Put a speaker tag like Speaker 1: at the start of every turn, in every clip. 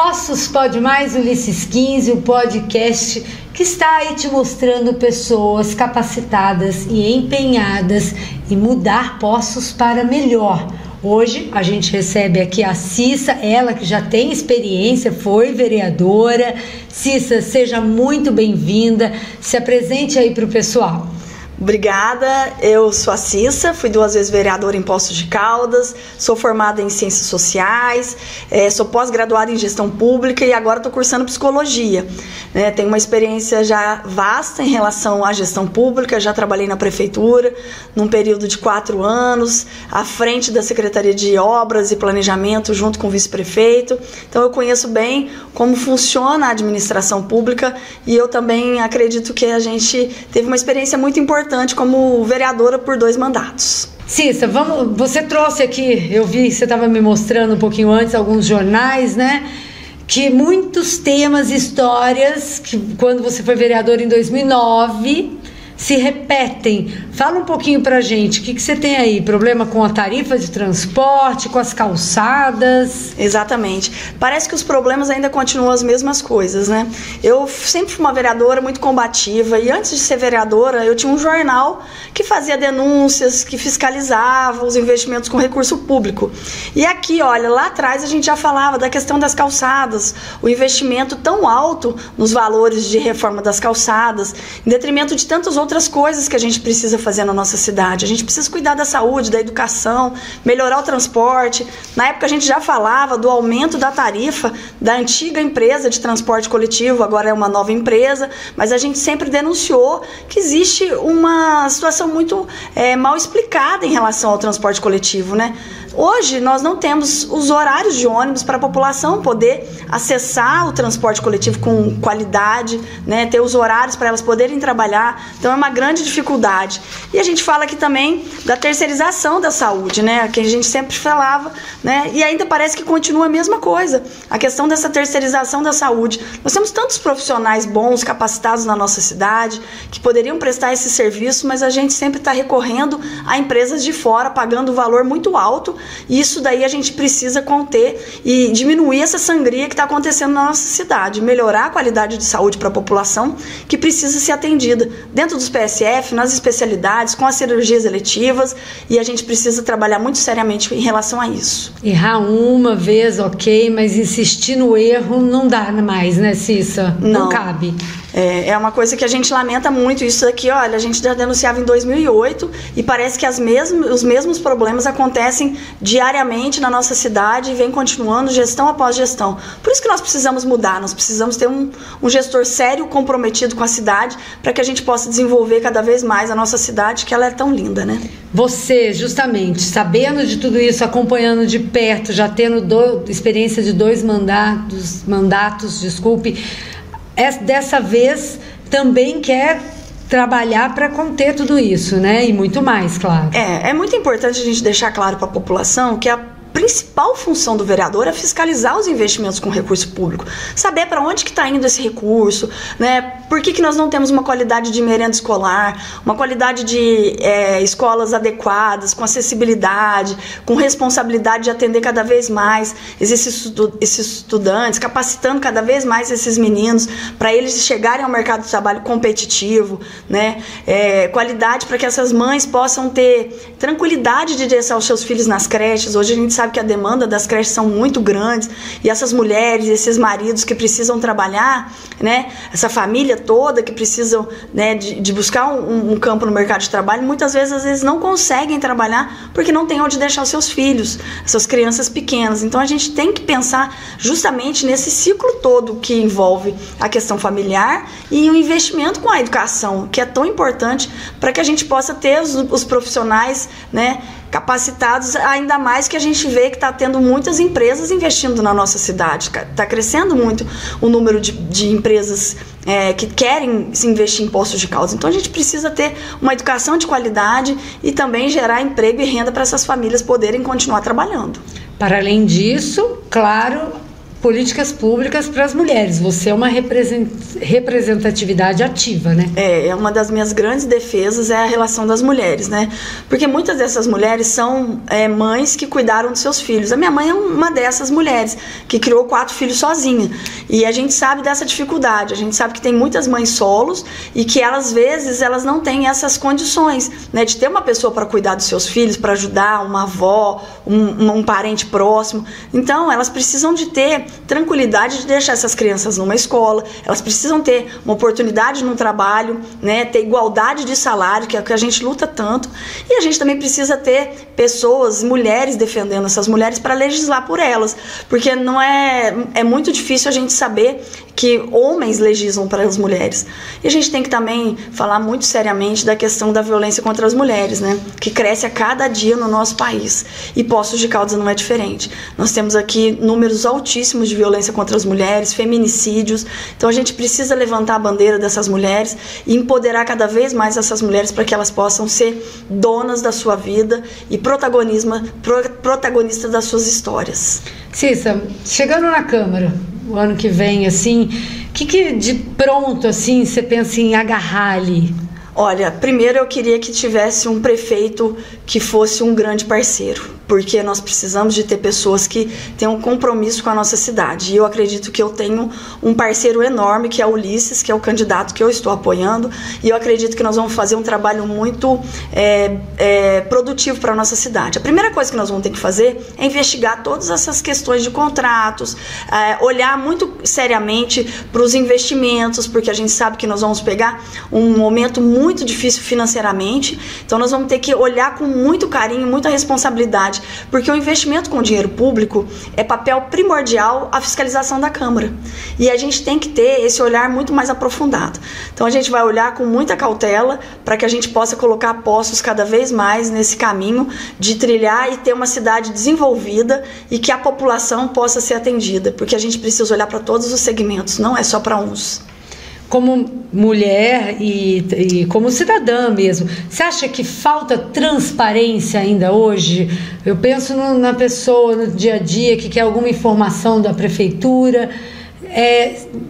Speaker 1: Poços Pode Mais, Ulisses 15, o podcast que está aí te mostrando pessoas capacitadas e empenhadas em mudar Poços para melhor. Hoje a gente recebe aqui a Cissa, ela que já tem experiência, foi vereadora. Cissa, seja muito bem-vinda, se apresente aí para o pessoal.
Speaker 2: Obrigada, eu sou a Cissa, fui 2 vezes vereadora em Poços de Caldas, sou formada em Ciências Sociais, sou pós-graduada em Gestão Pública e agora estou cursando Psicologia. Tenho uma experiência já vasta em relação à gestão pública, já trabalhei na Prefeitura num período de 4 anos, à frente da Secretaria de Obras e Planejamento, junto com o vice-prefeito. Então eu conheço bem como funciona a administração pública e eu também acredito que a gente teve uma experiência muito importante como vereadora por 2 mandatos.
Speaker 1: Cissa, você trouxe aqui, eu vi que você estava me mostrando um pouquinho antes alguns jornais, né? Que muitos temas, histórias, que quando você foi vereadora em 2009, se repetem. Fala um pouquinho pra gente, o que você tem aí? Problema com a tarifa de transporte, com as calçadas?
Speaker 2: Exatamente. Parece que os problemas ainda continuam as mesmas coisas, né? Eu sempre fui uma vereadora muito combativa e antes de ser vereadora eu tinha um jornal que fazia denúncias, que fiscalizava os investimentos com recurso público. E aqui, olha, lá atrás a gente já falava da questão das calçadas, o investimento tão alto nos valores de reforma das calçadas, em detrimento de tantas outras coisas que a gente precisa fazer na nossa cidade. A gente precisa cuidar da saúde, da educação, melhorar o transporte. Na época a gente já falava do aumento da tarifa da antiga empresa de transporte coletivo, agora é uma nova empresa, mas a gente sempre denunciou que existe uma situação muito mal explicada em relação ao transporte coletivo, né? Hoje nós não temos os horários de ônibus para a população poder acessar o transporte coletivo com qualidade, né? Ter os horários para elas poderem trabalhar, então é uma grande dificuldade. E a gente fala aqui também da terceirização da saúde, né? Que a gente sempre falava, né? E ainda parece que continua a mesma coisa, a questão dessa terceirização da saúde. Nós temos tantos profissionais bons, capacitados na nossa cidade, que poderiam prestar esse serviço, mas a gente sempre está recorrendo a empresas de fora, pagando um valor muito alto. E isso daí a gente precisa conter e diminuir essa sangria que está acontecendo na nossa cidade, melhorar a qualidade de saúde para a população que precisa ser atendida dentro dos PSF, nas especialidades, com as cirurgias eletivas, e a gente precisa trabalhar muito seriamente em relação a isso.
Speaker 1: Errar uma vez, ok, mas insistir no erro não dá mais, né, Cissa? Não cabe.
Speaker 2: É uma coisa que a gente lamenta muito. Isso aqui, olha, a gente já denunciava em 2008 e parece que os mesmos problemas acontecem diariamente na nossa cidade e vem continuando gestão após gestão. Por isso que nós precisamos mudar, nós precisamos ter um gestor sério, comprometido com a cidade, para que a gente possa desenvolver cada vez mais a nonossa cidade, que ela é tão linda, né?
Speaker 1: Você, justamente, sabendo de tudo isso, acompanhando de perto, já tendo experiência de 2 mandatos, dessa vez também quer trabalhar para conter tudo isso, né? E muito mais, claro.
Speaker 2: É muito importante a gente deixar claro para a população que a principal função do vereador é fiscalizar os investimentos com recurso público, saber para onde que está indo esse recurso, né? Por que nós não temos uma qualidade de merenda escolar, uma qualidade de escolas adequadas, com acessibilidade, com responsabilidade de atender cada vez mais esses estudantes, capacitando cada vez mais esses meninos para eles chegarem ao mercado de trabalho competitivo, né? Qualidade para que essas mães possam ter tranquilidade de deixar os seus filhos nas creches. Hoje a gente sabe que a demanda das creches são muito grandes e essas mulheres, esses maridos que precisam trabalhar, né? Essa família toda que precisam, né, de buscar um campo no mercado de trabalho, muitas vezes, às vezes não conseguem trabalhar porque não tem onde deixar os seus filhos, essas crianças pequenas. Então a gente tem que pensar justamente nesse ciclo todo que envolve a questão familiar e o investimento com a educação, que é tão importante para que a gente possa ter os profissionais, né, capacitados, ainda mais que a gente vê que está tendo muitas empresas investindo na nossa cidade, está crescendo muito o número de empresas que querem se investir em Poços de Caldas. Então a gente precisa ter uma educação de qualidade e também gerar emprego e renda para essas famílias poderem continuar trabalhando.
Speaker 1: Para além disso, claro, políticas públicas para as mulheres. Você é uma representatividade ativa, né?
Speaker 2: É uma das minhas grandes defesas é a relação das mulheres, né? Porque muitas dessas mulheres são mães que cuidaram dos seus filhos. A minha mãe é uma dessas mulheres que criou 4 filhos sozinha. E a gente sabe dessa dificuldade. A gente sabe que tem muitas mães solos e que às vezes elas não têm essas condições, né, de ter uma pessoa para cuidar dos seus filhos, para ajudar, uma avó, um parente próximo. Então elas precisam de ter tranquilidade de deixar essas crianças numa escola, elas precisam ter uma oportunidade no trabalho, né, ter igualdade de salário, que é o que a gente luta tanto, e a gente também precisa ter pessoas, mulheres defendendo essas mulheres para legislar por elas, porque não é muito difícil a gente saber que homens legislam para as mulheres. E a gente tem que também falar muito seriamente da questão da violência contra as mulheres, né, que cresce a cada dia no nosso país. E Poços de Caldas não é diferente. Nós temos aqui números altíssimos de violência contra as mulheres, feminicídios. Então a gente precisa levantar a bandeira dessas mulheres e empoderar cada vez mais essas mulheres para que elas possam ser donas da sua vida e protagonistas das suas histórias.
Speaker 1: Cissa, chegando na Câmara o ano que vem, assim, o que de pronto, assim, você pensa em agarrar ali?
Speaker 2: Olha, primeiro eu queria que tivesse um prefeito que fosse um grande parceiro, porque nós precisamos de ter pessoas que tenham um compromisso com a nossa cidade. E eu acredito que eu tenho um parceiro enorme, que é o Ulisses, que é o candidato que eu estou apoiando, e eu acredito que nós vamos fazer um trabalho muito produtivo para a nossa cidade. A primeira coisa que nós vamos ter que fazer é investigar todas essas questões de contratos, olhar muito seriamente para os investimentos, porque a gente sabe que nós vamos pegar um momento muito difícil financeiramente, então nós vamos ter que olhar com muito carinho, muita responsabilidade, porque o investimento com dinheiro público é papel primordial à fiscalização da Câmara, e a gente tem que ter esse olhar muito mais aprofundado. Então a gente vai olhar com muita cautela para que a gente possa colocar Poços cada vez mais nesse caminho de trilhar e ter uma cidade desenvolvida e que a população possa ser atendida, porque a gente precisa olhar para todos os segmentos, não é só para uns.
Speaker 1: Como mulher e como cidadã mesmo, você acha que falta transparência ainda hoje? Eu penso na pessoa, no dia a dia, que quer alguma informação da prefeitura.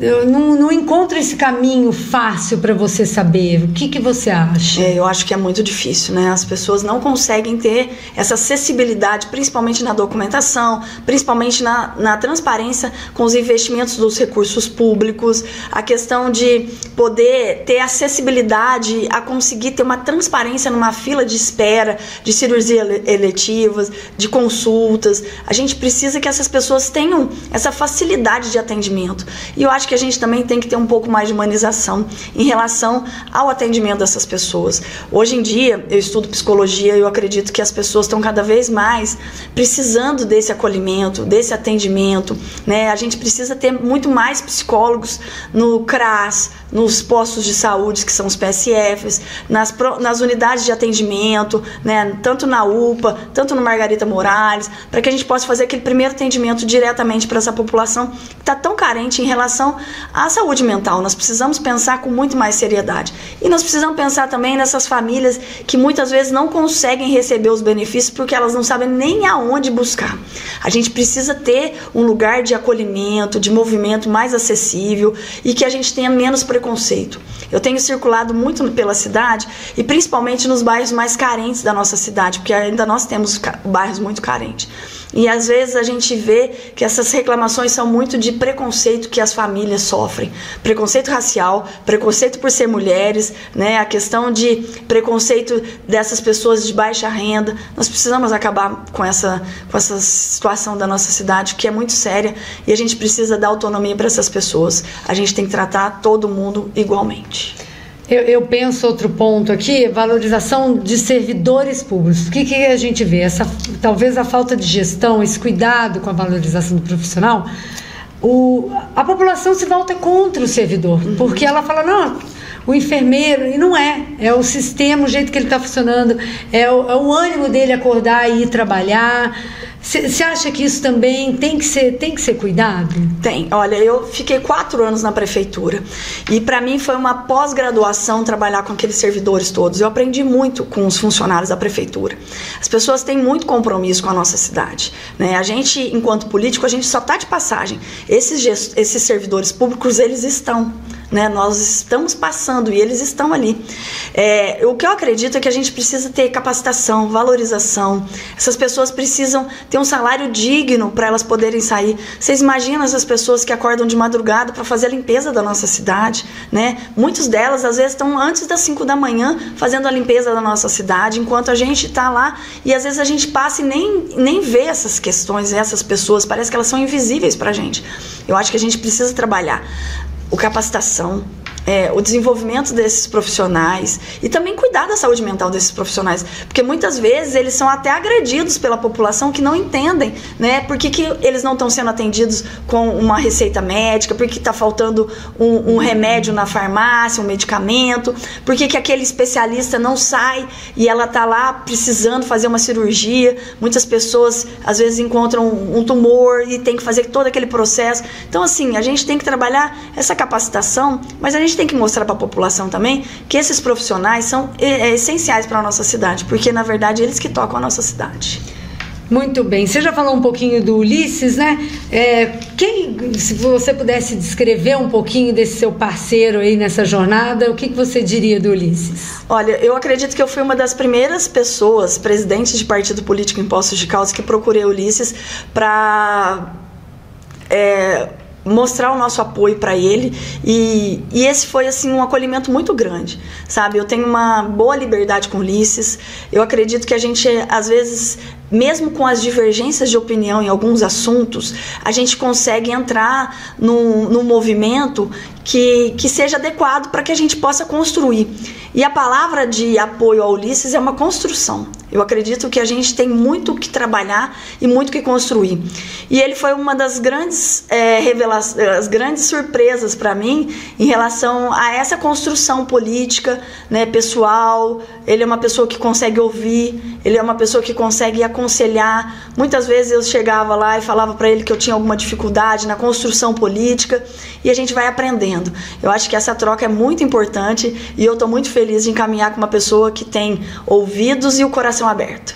Speaker 1: Eu não encontro esse caminho fácil para você saber. O que você acha?
Speaker 2: Eu acho que é muito difícil, né? As pessoas não conseguem ter essa acessibilidade, principalmente na documentação, principalmente na transparência com os investimentos dos recursos públicos, a questão de poder ter acessibilidade a conseguir ter uma transparência numa fila de espera, de cirurgias eletivas, de consultas. A gente precisa que essas pessoas tenham essa facilidade de atendimento. E eu acho que a gente também tem que ter um pouco mais de humanização em relação ao atendimento dessas pessoas. Hoje em dia, eu estudo psicologia e eu acredito que as pessoas estão cada vez mais precisando desse acolhimento, desse atendimento, né? A gente precisa ter muito mais psicólogos no CRAS, nos postos de saúde, que são os PSFs, nas unidades de atendimento, né? Tanto na UPA, tanto no Margarita Morales, para que a gente possa fazer aquele primeiro atendimento diretamente para essa população que está tão carente em relação à saúde mental. Nós precisamos pensar com muito mais seriedade. E nós precisamos pensar também nessas famílias que muitas vezes não conseguem receber os benefícios porque elas não sabem nem aonde buscar. A gente precisa ter um lugar de acolhimento, de movimento mais acessível e que a gente tenha menos preconceito. Eu tenho circulado muito pela cidade e principalmente nos bairros mais carentes da nossa cidade, porque ainda nós temos bairros muito carentes. E às vezes a gente vê que essas reclamações são muito de preconceito que as famílias sofrem. Preconceito racial, preconceito por ser mulheres, né? A questão de preconceito dessas pessoas de baixa renda. Nós precisamos acabar com essa situação da nossa cidade, que é muito séria, e a gente precisa dar autonomia para essas pessoas. A gente tem que tratar todo mundo igualmente.
Speaker 1: Eu penso outro ponto aqui, valorização de servidores públicos. O que a gente vê? Talvez a falta de gestão, esse cuidado com a valorização do profissional, a população se volta contra o servidor, porque ela fala, não, o enfermeiro, e não é o sistema, o jeito que ele está funcionando, é o ânimo dele acordar e ir trabalhar. Você acha que isso também tem que ser cuidado?
Speaker 2: Tem. Olha, eu fiquei 4 anos na prefeitura e para mim foi uma pós-graduação trabalhar com aqueles servidores todos. Eu aprendi muito com os funcionários da prefeitura. As pessoas têm muito compromisso com a nossa cidade, né? A gente, enquanto político, a gente só está de passagem. Esses servidores públicos, eles estão, né? Nós estamos passando e eles estão ali. O que eu acredito é que a gente precisa ter capacitação, valorização. Essas pessoas precisam ter um salário digno para elas poderem sair. Vocês imaginam essas pessoas que acordam de madrugada para fazer a limpeza da nossa cidade, né? Muitas delas, às vezes, estão antes das 5 da manhã fazendo a limpeza da nossa cidade, enquanto a gente está lá e às vezes a gente passa e nem vê essas questões, essas pessoas. Parece que elas são invisíveis para a gente. Eu acho que a gente precisa trabalhar a capacitação, o desenvolvimento desses profissionais e também cuidar da saúde mental desses profissionais, porque muitas vezes eles são até agredidos pela população que não entendem, né? Por que eles não estão sendo atendidos com uma receita médica, por que está faltando um remédio na farmácia, um medicamento, por que aquele especialista não sai e ela está lá precisando fazer uma cirurgia. Muitas pessoas às vezes encontram um tumor e tem que fazer todo aquele processo. Então, assim, a gente tem que trabalhar essa capacitação, mas a gente tem que mostrar para a população também que esses profissionais são essenciais para a nossa cidade, porque na verdade eles que tocam a nossa cidade.
Speaker 1: Muito bem, você já falou um pouquinho do Ulisses, né? Se você pudesse descrever um pouquinho desse seu parceiro aí nessa jornada, o que você diria do Ulisses?
Speaker 2: Olha, eu acredito que eu fui uma das primeiras pessoas, presidente de partido político em Poços de Caldas, que procurei o Ulisses para mostrar o nosso apoio para ele e esse foi assim um acolhimento muito grande, sabe? Eu tenho uma boa liberdade com o Ulisses. Eu acredito que a gente às vezes, mesmo com as divergências de opinião em alguns assuntos, a gente consegue entrar num movimento que seja adequado para que a gente possa construir. E a palavra de apoio ao Ulisses é uma construção. Eu acredito que a gente tem muito que trabalhar e muito que construir. E ele foi uma das grandes as grandes surpresas para mim em relação a essa construção política, né, pessoal. Ele é uma pessoa que consegue ouvir, ele é uma pessoa que consegue aconselhar. Muitas vezes eu chegava lá e falava para ele que eu tinha alguma dificuldade na construção política e a gente vai aprendendo. Eu acho que essa troca é muito importante e eu estou muito feliz de encaminhar com uma pessoa que tem ouvidos e o coração aberto.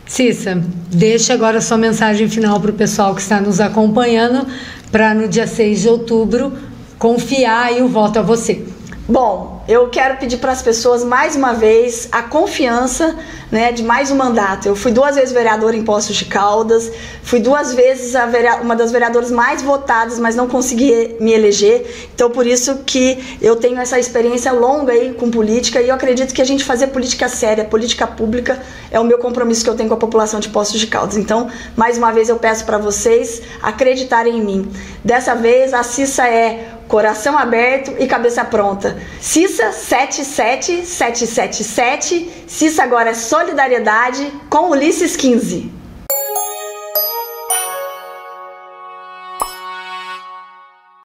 Speaker 1: Cissa, deixa agora a sua mensagem final para o pessoal que está nos acompanhando para no dia 6 de outubro confiar e o voto a você.
Speaker 2: Bom, eu quero pedir para as pessoas mais uma vez a confiança, né, de mais um mandato. Eu fui 2 vezes vereadora em Poços de Caldas, fui 2 vezes uma das vereadoras mais votadas, mas não consegui me eleger. Então, por isso que eu tenho essa experiência longa aí com política e eu acredito que a gente fazer política séria, política pública, é o meu compromisso que eu tenho com a população de Poços de Caldas. Então, mais uma vez eu peço para vocês acreditarem em mim. Dessa vez, a Cissa é coração aberto e cabeça pronta. Cissa 77777. Cissa agora é solidariedade com Ulisses 15.